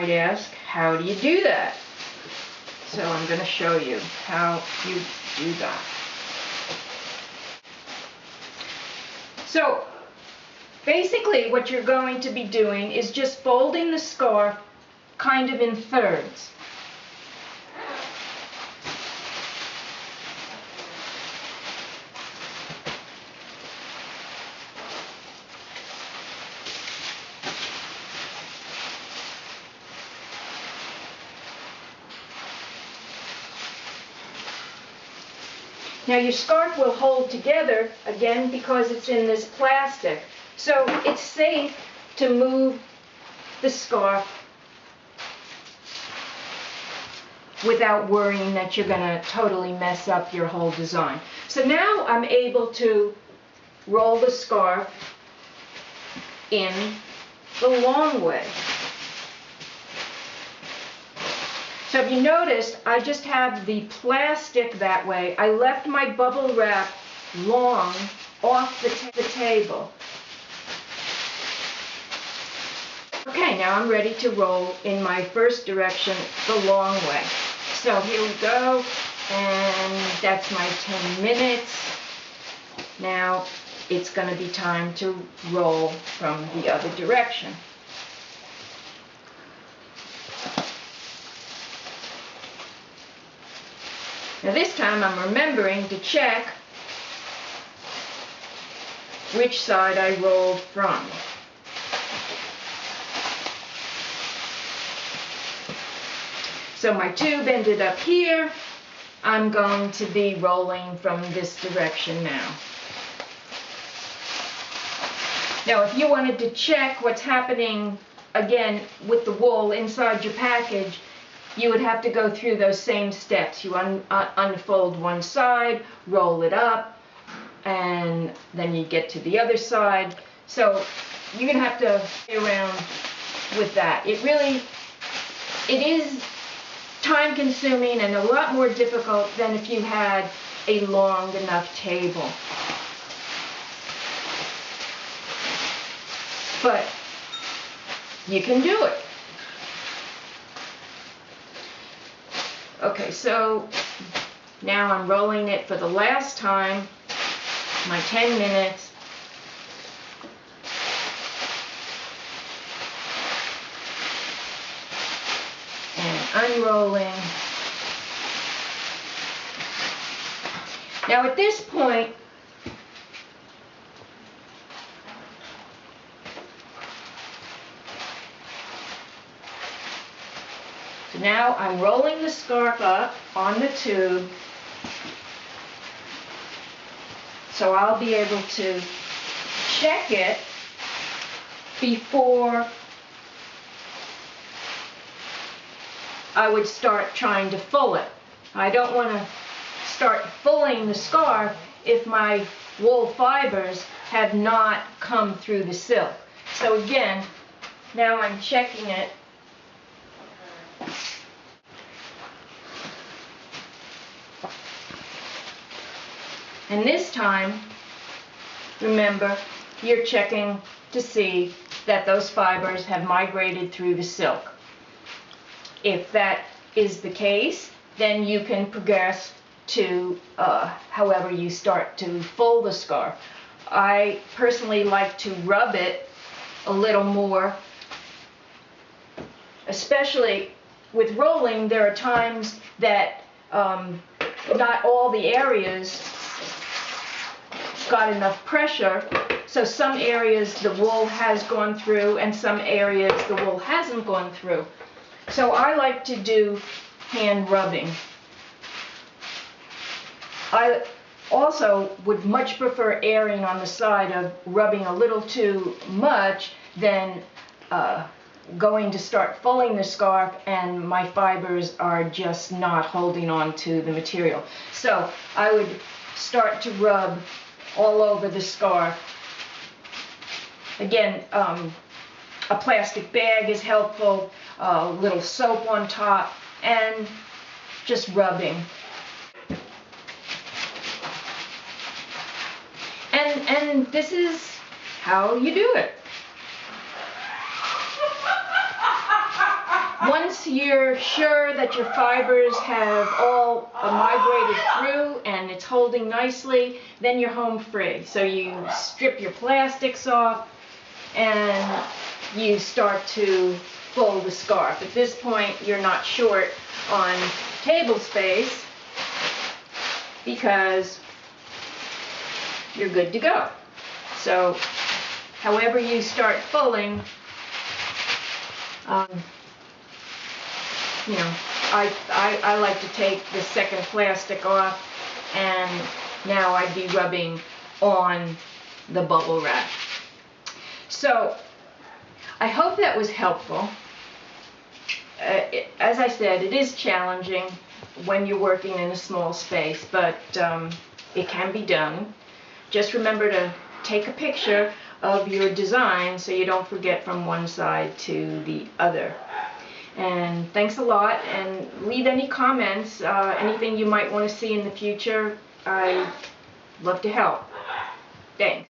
I'd ask, how do you do that? So I'm going to show you how you do that. So basically what you're going to be doing is just folding the scarf kind of in thirds. Now your scarf will hold together, again, because it's in this plastic. So it's safe to move the scarf without worrying that you're going to totally mess up your whole design. So now I'm able to roll the scarf in the long way. So if you noticed, I just have the plastic that way. I left my bubble wrap long off the table. Okay, now I'm ready to roll in my first direction the long way. So here we go, and that's my 10 minutes. Now it's going to be time to roll from the other direction. Now this time I'm remembering to check which side I rolled from. So my tube ended up here. I'm going to be rolling from this direction now. Now if you wanted to check what's happening again with the wool inside your package, you would have to go through those same steps. You unfold one side, roll it up, and then you get to the other side. So you're going to have to play around with that. It is time consuming and a lot more difficult than if you had a long enough table. But you can do it. Okay, so now I'm rolling it for the last time, my 10 minutes. And unrolling. Now at this point, so now I'm rolling the scarf up on the tube, so I'll be able to check it before I would start trying to full it. I don't want to start fulling the scarf if my wool fibers have not come through the silk. So again, now I'm checking it. And this time, remember, you're checking to see that those fibers have migrated through the silk. If that is the case, then you can progress to however you start to fold the scarf. I personally like to rub it a little more, especially with rolling. There are times that not all the areas got enough pressure, so some areas the wool has gone through and some areas the wool hasn't gone through. So I like to do hand rubbing. I also would much prefer erring on the side of rubbing a little too much than going to start fulling the scarf and my fibers are just not holding on to the material. So I would start to rub all over the scarf. Again, a plastic bag is helpful, a little soap on top, and just rubbing. And this is how you do it. Once you're sure that your fibers have all migrated through and it's holding nicely, then you're home free. So you strip your plastics off and you start to fold the scarf. At this point, you're not short on table space because you're good to go. So however you start fulling, you know, I like to take the second plastic off, and now I'd be rubbing on the bubble wrap. So I hope that was helpful. As I said, it is challenging when you're working in a small space, but it can be done. Just remember to take a picture of your design so you don't forget from one side to the other. And thanks a lot, and leave any comments, anything you might want to see in the future. I'd love to help. Thanks.